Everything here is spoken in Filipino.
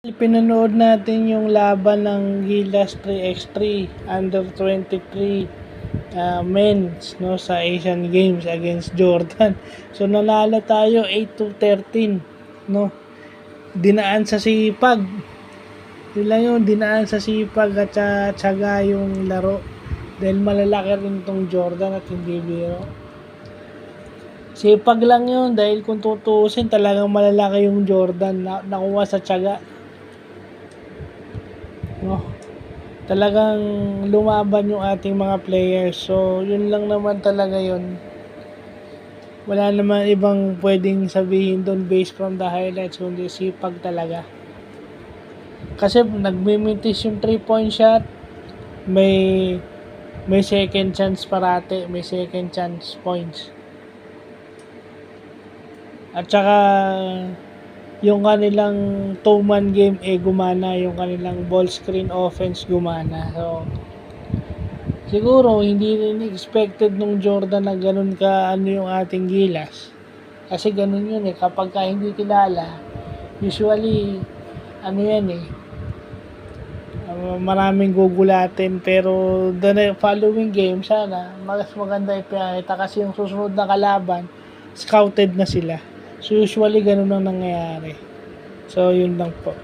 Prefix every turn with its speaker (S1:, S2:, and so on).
S1: Pinanood natin yung laban ng Gilas 3x3 under 23 men's no sa Asian Games against Jordan. So nanalo tayo 8-13 no. Dinaan sa sipag. Yun lang yung dinaan sa sipag at tiyaga yung laro. Dahil malalaki rin tong Jordan at hindi biro. Sipag lang yun dahil kung tutuusin talagang malalaki yung Jordan na nakuha sa tiyaga. No, talagang lumaban yung ating mga players. So yun lang naman talaga yun. Wala naman ibang pwedeng sabihin doon based from the highlights, kundi sipag talaga. Kasi nagmimintis yung 3-point shot, may second chance parate, may second chance points. At saka yung kanilang two-man game gumana, yung kanilang ball screen offense gumana. So siguro hindi rin expected nung Jordan na ganun ka yung ating Gilas. Kasi ganun yun kapag ka hindi kilala, usually maraming gugulatin, pero the following game sana mas maganda ipakita kasi yung susunod na kalaban scouted na sila. So usually ganun ang nangyayari. So yun lang po.